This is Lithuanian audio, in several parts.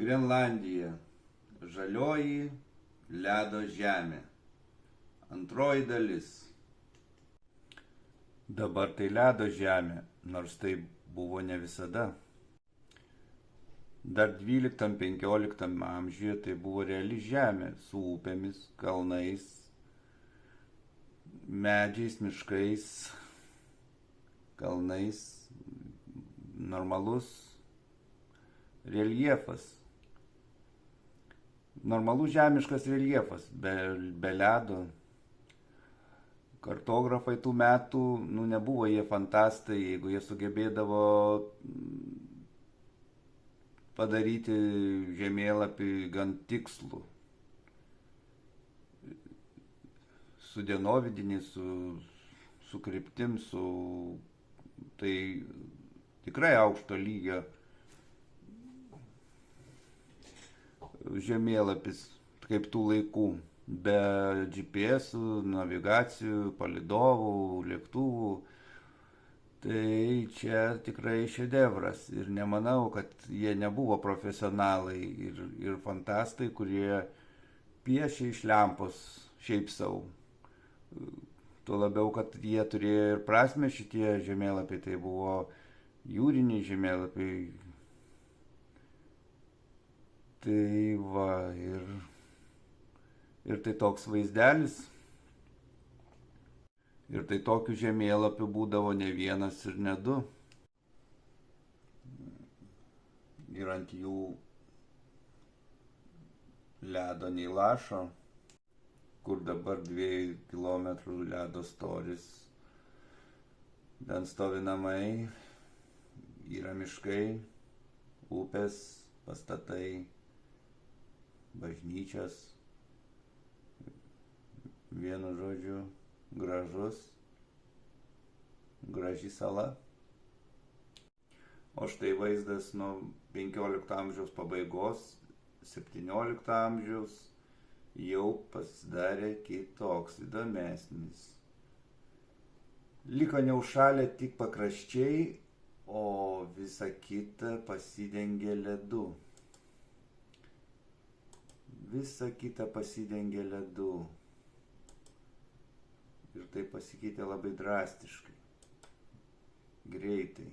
Grenlandija. Žalioji ledo žemė. Antroji dalis. Dabar tai ledo žemė, nors tai buvo ne visada. Dar 12-15 amžiuje tai buvo reali žemė su upėmis, kalnais, medžiais, miškais, kalnais, normalus reljefas. Normalus žemiškas reljefas, be ledo. Kartografai tų metų, nebuvo jie fantastai, jeigu jie sugebėdavo padaryti žemėlapį gan tikslų. Su dienovidiniais, su kryptim, tai tikrai aukšto lygio žemėlapis, kaip tų laikų, be GPS, navigacijų, palydovų, lėktuvų. Tai čia tikrai šedevras ir nemanau, kad jie nebuvo profesionalai ir fantastai, kurie piešia iš lempos šiaip savo. Tuo labiau, kad jie turėjo ir prasmę šitie žemėlapiai, tai buvo jūriniai žemėlapiai. Tai va, ir tai toks vaizdelis. Ir tai tokių žemėlapių būdavo ne vienas ir ne du. Ir ant jų ledo nei lašo, kur dabar 2 kilometrų ledo storis. Ten stovi namai, yra miškai, upės, pastatai, bažnyčios. Vienu žodžiu, graži sala. O štai vaizdas nuo 15 amžiaus pabaigos, 17 amžiaus jau pasidarė kitoks, įdomesnis. Liko neužšalę tik pakraščiai, o visa kita pasidengė ledu. Visa kita pasidengė ledu. Ir tai pasikeitė labai drastiškai, greitai.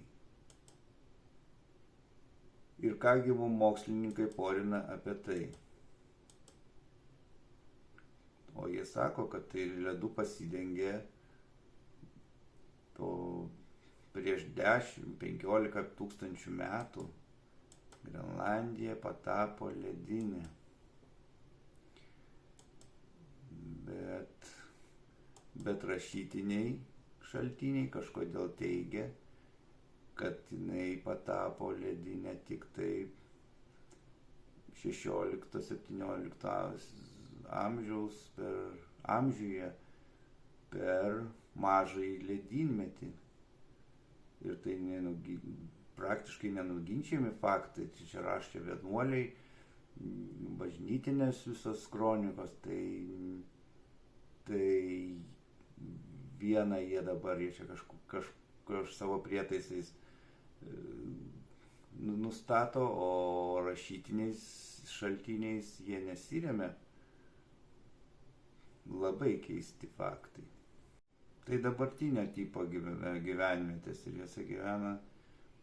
Ir kągi mums mokslininkai porina apie tai. O jie sako, kad tai ledu pasidengė prieš 10-15 tūkstančių metų. Grenlandija patapo ledinė. Bet rašytiniai šaltiniai kažkodėl teigia, kad jinai patapo ledinė tik tai 16-17 amžiaus amžiuje per mažąjį ledynmetį. Ir tai praktiškai nenuginčiami faktai, čia rašė vienuoliai, bažnytinės visos kronikos, tai vieną jie dabar čia kažkur savo prietaisais nustato, o rašytiniais šaltiniais jie nesiremia. Labai keisti faktai. Tai dabartinio tipo gyvenvietės ir jose gyvena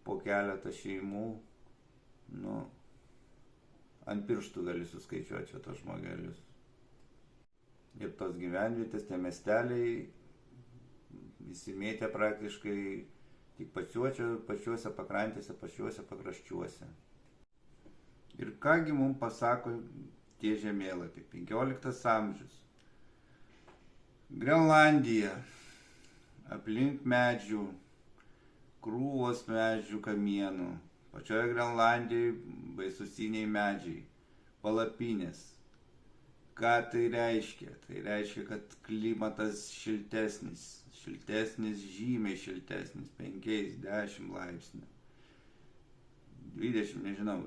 po keletą šeimų, ant pirštų gali suskaičiuoti tos žmogelius. Ir tos gyvenvietės, tie miesteliai įsimėtė praktiškai tik pačiuose pakrantėse, pačiuose pakraščiuose. Ir kągi mums pasako tie žemėlapiai. 15 amžius. Grenlandija. Aplink medžių, krūvos medžių kamienų. Pačioje Grenlandijoje baisusiniai medžiai, palapinės. Ką tai reiškia? Tai reiškia, kad klimatas šiltesnis, žymiai šiltesnis, 5-10 laipsnių, 20, nežinau,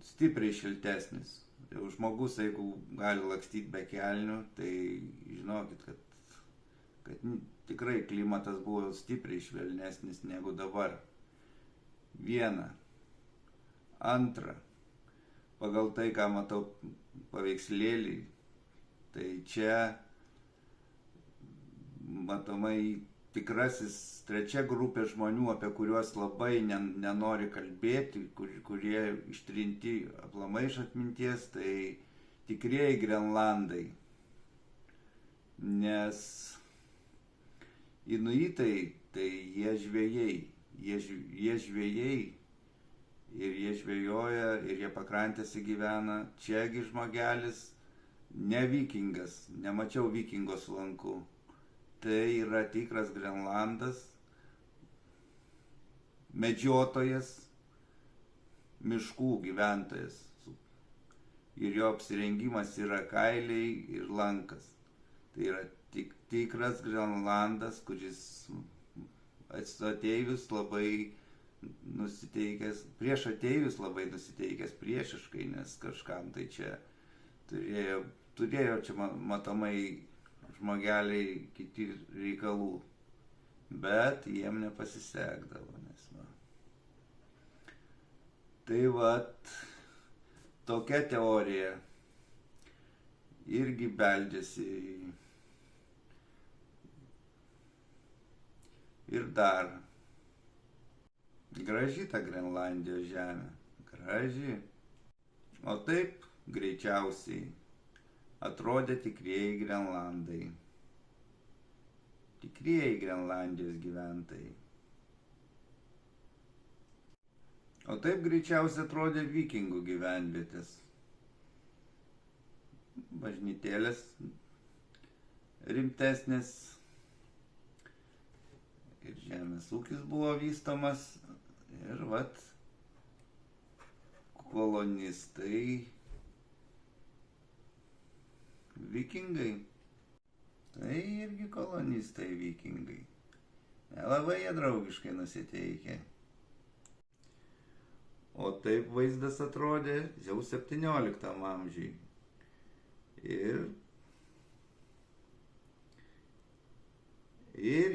stipriai šiltesnis. Jau žmogus, jeigu gali lakstyti be kelnių, tai žinokit, kad tikrai klimatas buvo stipriai švelnesnis negu dabar. Viena. Antra. pagal tai, ką matau paveikslėlį, tai čia matomai tikrasis trečia grupė žmonių, apie kuriuos labai nenori kalbėti, kurie ištrinti aplamai iš atminties, tai tikrieji Grenlandai. Nes inuitai, tai jie žvejai, jie žvejai ir jie žvejoja ir jie pakrantėse gyvena. Čiagi žmogelis ne vikingas, nemačiau vikingo su lanku. Tai yra tikras Grenlandas, medžiotojas, miškų gyventojas. Ir jo apsirengimas yra kailiai ir lankas. Tai yra tikras Grenlandas, kuris ateivius labai nusiteikęs, prieš ateivius labai nusiteikęs priešiškai, nes kažkam tai čia turėjo čia matomai žmogeliai kiti reikalų, bet jiem nepasisekdavo, nes va. Tai vat, tokia teorija irgi beldžiasi ir dar. Graži ta Grenlandijos žemė, graži. O taip greičiausiai atrodė tikrieji Grenlandai, tikrieji Grenlandijos gyventojai. O taip greičiausiai atrodė vikingų gyvenvietės. Bažnytėlės rimtesnės ir žemės ūkis buvo vystomas ir vat kolonistai vikingai. Tai irgi kolonistai vikingai. Nelabai jie draugiškai nusiteikę. O taip vaizdas atrodė jau 17 amžiui. Ir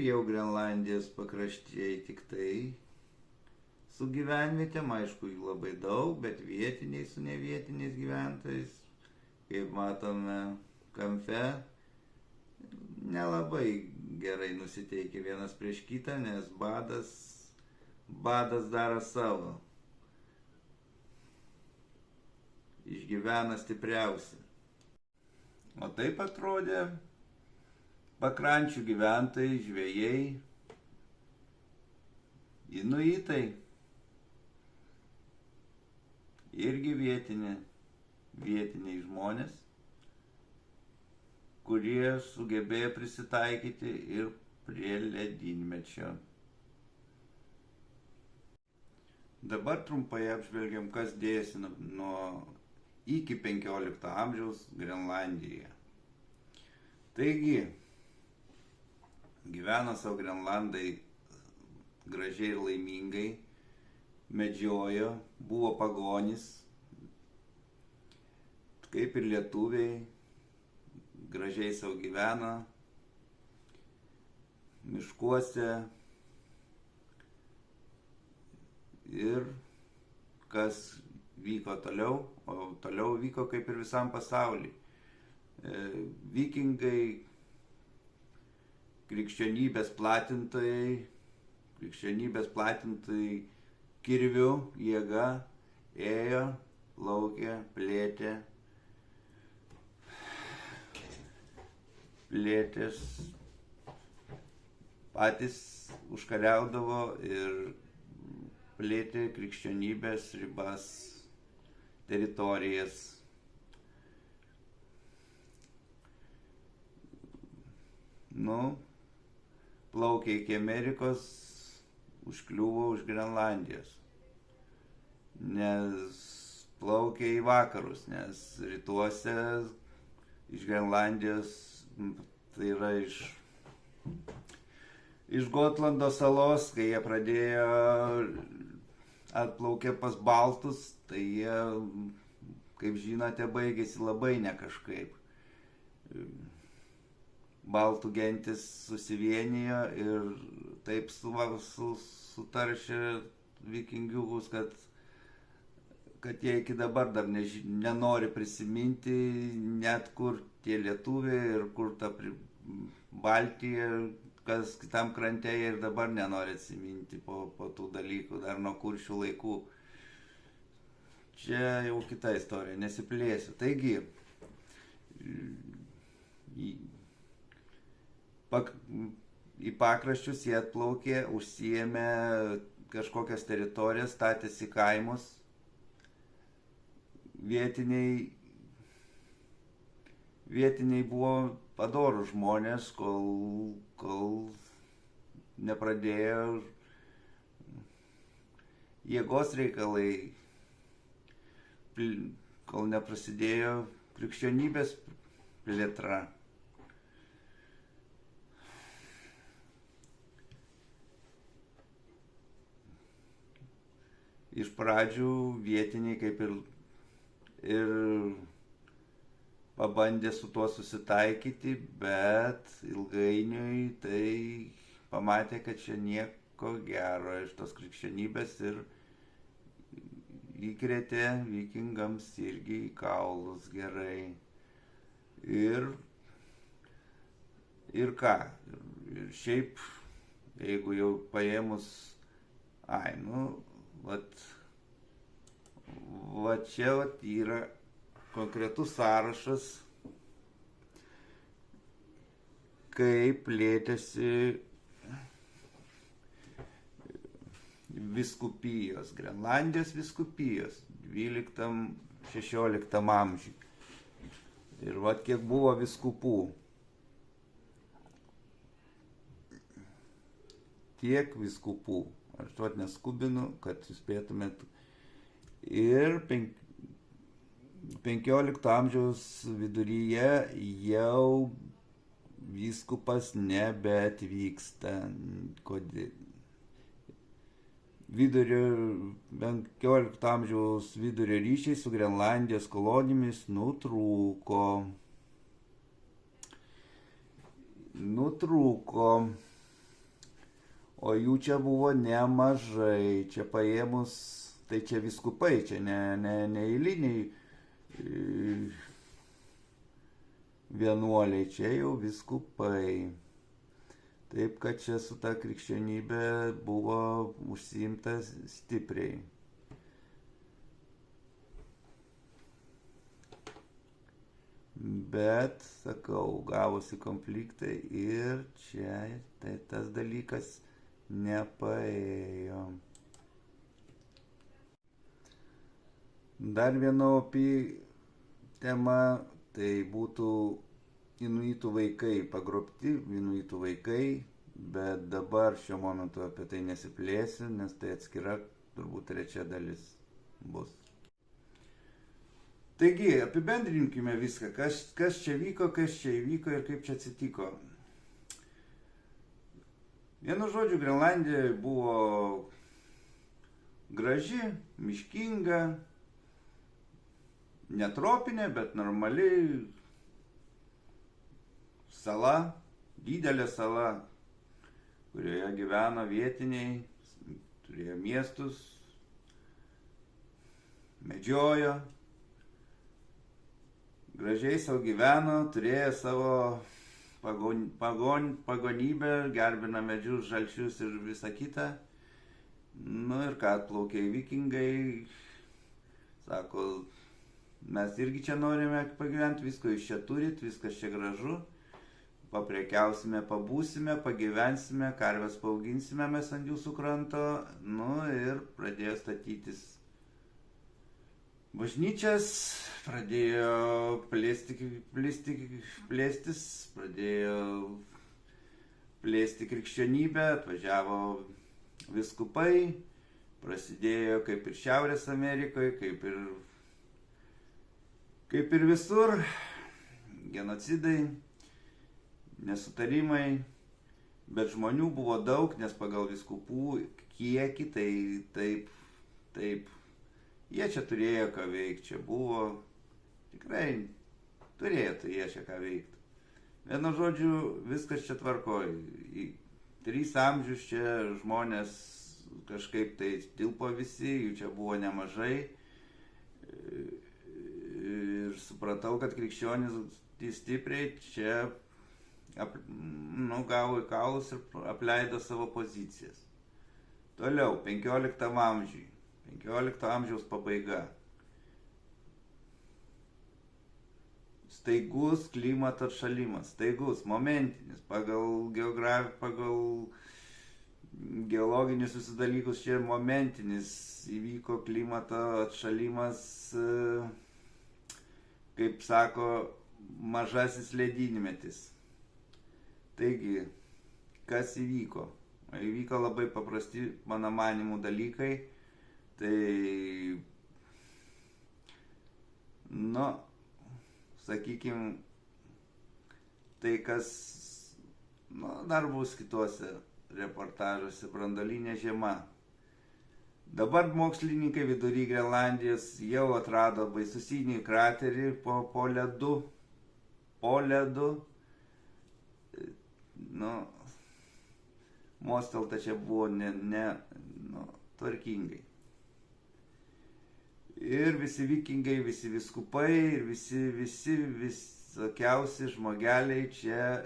jau Grenlandijos pakraščiai tik tai su gyvenvietėm, aišku, jų labai daug, bet vietiniai su nevietiniais gyventojais, kaip matome kampe, nelabai gerai nusiteikia vienas prieš kitą, nes badas daro savo. Išgyvena stipriausi. O taip atrodė pakrančių gyventojai, žvejai, inuitai, irgi vietiniai žmonės, kurie sugebėjo prisitaikyti ir prie ledynmečio. Dabar trumpai apžvelgiam, kas dėjosi nuo iki 15 amžiaus Grenlandijoje. Taigi, gyveno savo Grenlandai gražiai ir laimingai, medžiojo, buvo pagonys, kaip ir lietuviai, gražiai savo gyveno, miškuose ir kas vyko toliau, o toliau vyko kaip ir visam pasauliui. Vikingai, krikščionybės platintojai kirviu, jėga ėjo, plaukė, plėtės, patys užkariaudavo ir plėtė krikščionybės ribas, teritorijas. Plaukė iki Amerikos, užkliuvo už Grenlandijos, nes plaukė į vakarus, nes rytuose iš Grenlandijos, tai yra iš Gotlando salos, kai jie pradėjo atplaukė pas baltus, tai jie, kaip žinote, baigėsi labai ne kažkaip. Baltų gentis susivienijo ir taip sutaršė vikingiukus, kad kad jie iki dabar dar nenori prisiminti, net kur tie lietuviai ir kur ta Baltija, kas kitam krante ir dabar nenori atsiminti po tų dalykų, dar nuo Kuršių laikų. Čia jau kita istorija, nesiplėsiu. Taigi, į pakraščius jie atplaukė, užsiėmė kažkokias teritorijas, statėsi kaimus. Vietiniai buvo padorų žmonės, kol nepradėjo jėgos reikalai, kol neprasidėjo krikščionybės plėtra. Iš pradžių vietiniai kaip ir pabandė su tuo susitaikyti, bet ilgainiui tai pamatė, kad čia nieko gero iš tos krikščionybės ir įkrėtė vikingams irgi į kaulus gerai. Ir ką? Ir šiaip, jeigu jau paėmus, va čia yra konkretus sąrašas, kaip plėtėsi viskupijos, Grenlandijos viskupijos 12-16 amžiui. Ir va kiek buvo viskupų. Tiek viskupų. Aš tuo neskubinu, kad suspėtumėt. Ir 15 amžiaus viduryje jau vyskupas nebeatvyksta. Kodėl? 15 amžiaus vidurio ryšiai su Grenlandijos kolonijomis nutrūko. O jų čia buvo nemažai. Čia paėmus, tai čia viskupai, čia ne eiliniai vienuoliai, čia jau viskupai. Taip, kad čia su ta krikščionybė buvo užsiimtas stipriai. Bet, sakau, gavosi konfliktai ir čia tai tas dalykas nepaėjo. Dar viena opi tema, tai būtų inuitų vaikai, pagrobti inuitų vaikai, bet dabar šiuo momentu apie tai nesiplėsiu, nes tai atskira, turbūt 3 dalis bus. Taigi, apibendrinkime viską, kas čia vyko, kas čia įvyko ir kaip čia atsitiko. Vienu žodžiu, Grenlandija buvo graži, miškinga, netropinė, bet normali sala, didelė sala, kurioje gyveno vietiniai, turėjo miestus, medžiojo, gražiai savo gyveno, turėjo savo pagonybę, gerbino medžius, žalčius ir visą kitą. Nu ir ką, atplaukė vikingai, sako, mes irgi čia norime pagyventi, visko iš čia turit, viskas čia gražu. Paprekiausime, pabūsime, pagyvensime, karves paauginsime mes ant jūsų kranto. Nu ir pradėjo statytis bažnyčias, pradėjo plėstis, pradėjo plėsti krikščionybę, atvažiavo viskupai, prasidėjo kaip ir Šiaurės Amerikoje, kaip ir visur, genocidai, nesutarimai, bet žmonių buvo daug, nes pagal viskupų kiekį, tai taip, jie čia turėjo ką veikti, čia buvo, tikrai turėtų jie čia ką veikti. Vienu žodžiu, viskas čia tvarkoja. 3 amžius čia žmonės kažkaip tai tilpo visi, jų čia buvo nemažai. Ir supratau, kad krikščionys stipriai čia gavo į kaulus ir apleido savo pozicijas. Toliau, 15 amžiui. 15 amžiaus pabaiga. Staigus klimato atšalimas. Staigus, momentinis. Pagal geografiją, pagal geologinius visus dalykus čia momentinis įvyko klimato atšalimas, kaip sako, mažasis ledynmetis. Taigi, kas įvyko? Įvyko labai paprasti, mano manimų, dalykai. Tai, sakykime, tai kas, dar bus kituose reportažuose, branduolinė žiema. Dabar mokslininkai vidury Grenlandijos jau atrado baisusinį kraterį po ledu. Po ledu. Mostelta čia buvo tvarkingai. Ir visi vikingai, visi viskupai ir visi visokiausi žmogeliai čia,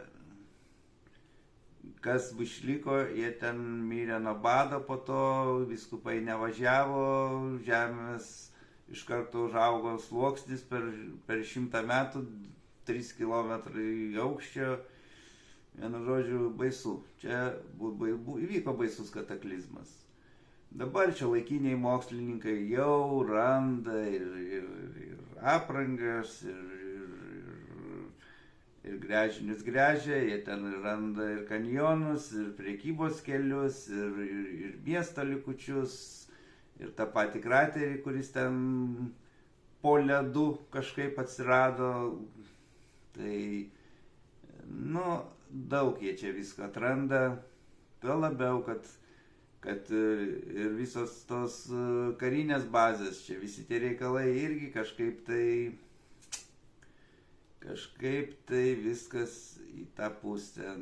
kas išliko, jie ten mirė nuo bado, po to viskupai nevažiavo, žemės iš karto užaugo sluoksnis per 100 metų, 3 kilometrai aukščio. Vienu žodžiu, baisu. Čia įvyko baisus kataklizmas. Dabar čia laikiniai mokslininkai jau randa ir aprangas, ir gręžinius gręžia, jie ten randa ir kanjonus, ir prekybos kelius, ir miesto likučius, ir tą patį kraterį, kuris ten po ledu kažkaip atsirado. Tai, daug jie čia viską atranda, tuo labiau, kad ir visos tos karinės bazės, čia visi tie reikalai irgi kažkaip tai viskas į tą pusę.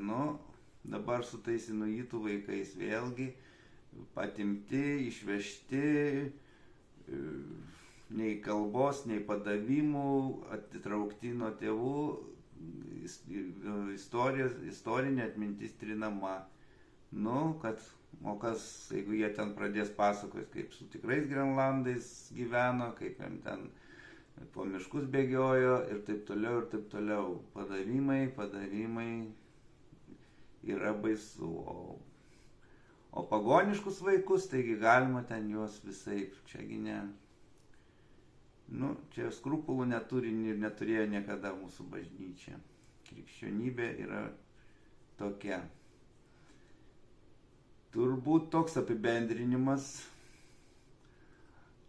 Dabar su tais inuitų vaikais vėlgi patimti, išvežti, nei kalbos, nei padavimų, atitraukti nuo tėvų, istorinė atmintis trinama. O kas, jeigu jie ten pradės pasakoti, kaip su tikrais Grenlandais gyveno, kaip jam ten po miškus bėgiojo ir taip toliau. Padavimai yra baisu. O pagoniškus vaikus, taigi galima ten juos visaip, čiagi ne. Čia skrupulų neturi ir neturėjo niekada mūsų bažnyčia. Krikščionybė yra tokia. Turbūt toks apibendrinimas.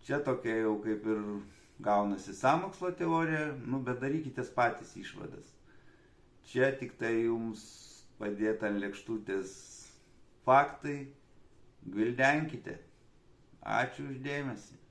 Čia tokia jau kaip ir gaunasi sąmokslo teorija, bet darykitės patys išvadas. Čia tik tai jums padėta ant lėkštutės faktai, gvildenkite. Ačiū už dėmesį.